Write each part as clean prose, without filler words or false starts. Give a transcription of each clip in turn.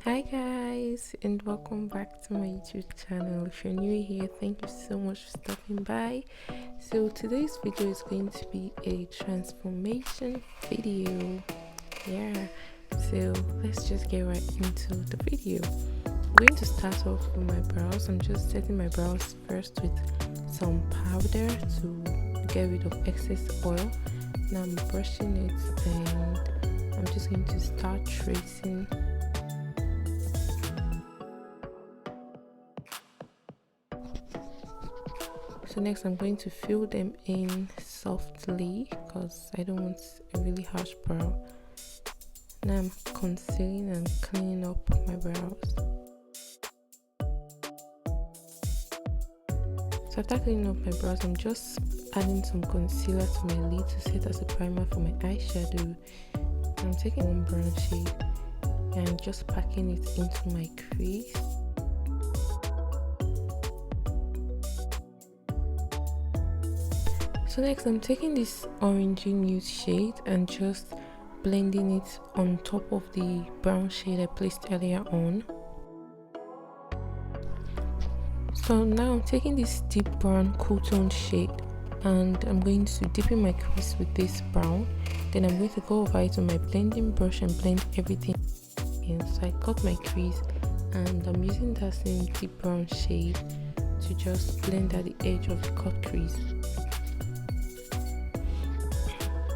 Hi guys, and welcome back to my YouTube channel. If you're new here, thank you so much for stopping by. So today's video is going to be a transformation video. So let's just get right into the video. I'm going to start off with my brows. I'm just setting my brows first with some powder to get rid of excess oil. Now I'm brushing it and I'm just going to start tracing. So next I'm going to fill them in softly because I don't want a really harsh brow. Now I'm concealing and cleaning up my brows. So after cleaning up my brows, I'm just adding some concealer to my lid to set as a primer for my eyeshadow. I'm taking one brown shade and just packing it into my crease. So next I'm taking this orangey nude shade and just blending it on top of the brown shade I placed earlier on. So now I'm taking this deep brown cool tone shade and I'm going to dip in my crease with this brown. Then I'm going to go over it on my blending brush and blend everything in. So I cut my crease and I'm using that same deep brown shade to just blend at the edge of the cut crease.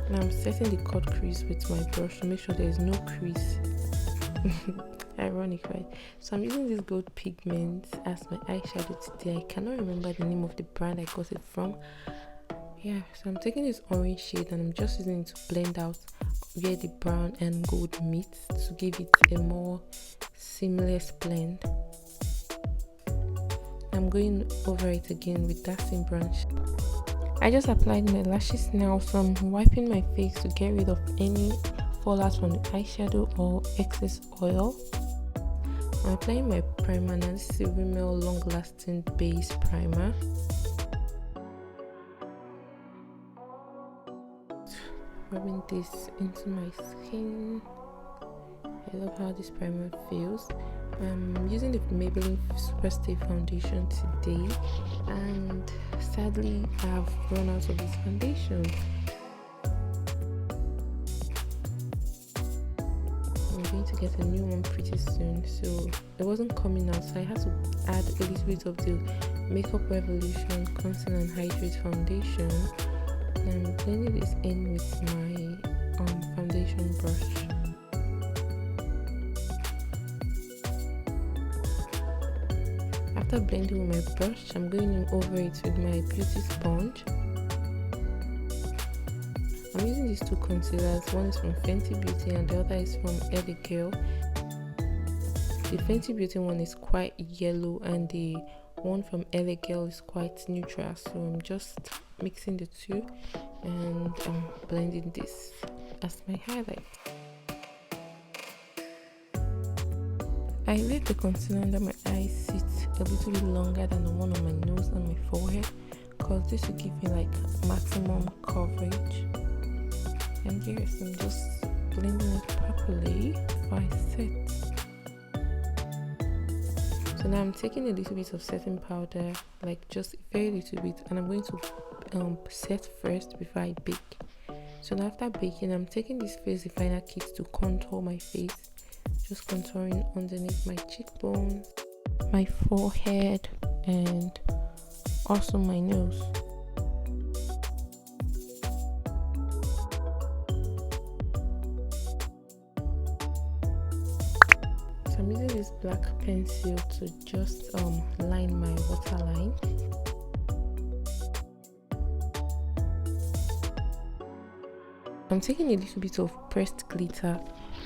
Now I'm setting the cut crease with my brush to make sure there is no crease. Ironic, right? So I'm using this gold pigment as my eyeshadow today. I cannot remember the name of the brand I got it from. So I'm taking this orange shade and I'm just using it to blend out where the brown and gold meet to give it a more seamless blend. I'm going over it again with that same brown shade. I just applied my lashes now, so I'm wiping my face to get rid of any fallout from the eyeshadow or excess oil. I'm applying my primer now. This is a Rimmel long lasting base primer. Rubbing this into my skin. I love how this primer feels. I'm using the Maybelline superstay foundation today and sadly I've run out of this foundation. I'm going to get a new one pretty soon, so it wasn't coming out, so I had to add a little bit of the Makeup Revolution conceal and hydrate foundation. And I'm blending this in with my foundation brush. After blending with my brush, I'm going in over it with my beauty sponge. I'm using these two concealers. One is from Fenty Beauty and the other is from LAgirl. The Fenty Beauty one is quite yellow and the one from LAgirl is quite neutral. So I'm just mixing the two and I'm blending this as my highlight. I let the concealer under my eyes sit a little bit longer than the one on my nose and my forehead because this will give me like maximum coverage. And yes, I'm just blending it properly before I set. So now I'm taking a little bit of setting powder, like just a very little bit, and I'm going to set first before I bake. So now after baking, I'm taking this face definer kit to contour my face. Just contouring underneath my cheekbones, my forehead, and also my nose. So I'm using this black pencil to just line my waterline. I'm taking a little bit of pressed glitter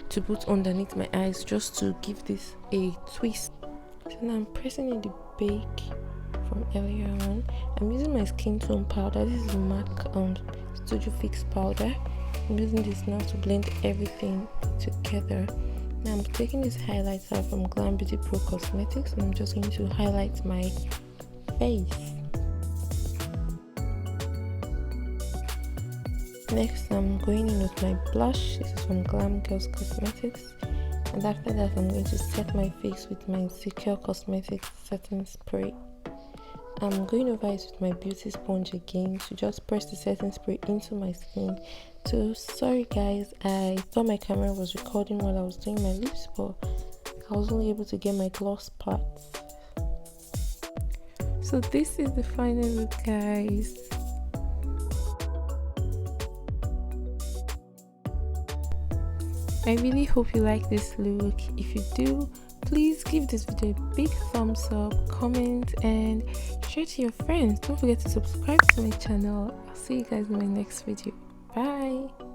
to put underneath my eyes just to give this a twist. So now I'm pressing in the bake from earlier on. I'm using my skin tone powder. This is MAC Studio Fix powder. I'm using this now to blend everything together. Now I'm taking this highlighter from Glambeautypro Cosmetics and I'm just going to highlight my face. Next, I'm going in with my blush. This is from Glam Girls Cosmetics and after that I'm going to set my face with my Zikel Cosmetics setting spray. I'm going over it with my beauty sponge again to just press the setting spray into my skin. So sorry guys, I thought my camera was recording while I was doing my lips, but I was only able to get my gloss parts. So this is the final look, guys. I really hope you like this look. If you do, please give this video a big thumbs up, comment, and share to your friends. Don't forget to subscribe to my channel. I'll see you guys in my next video. Bye.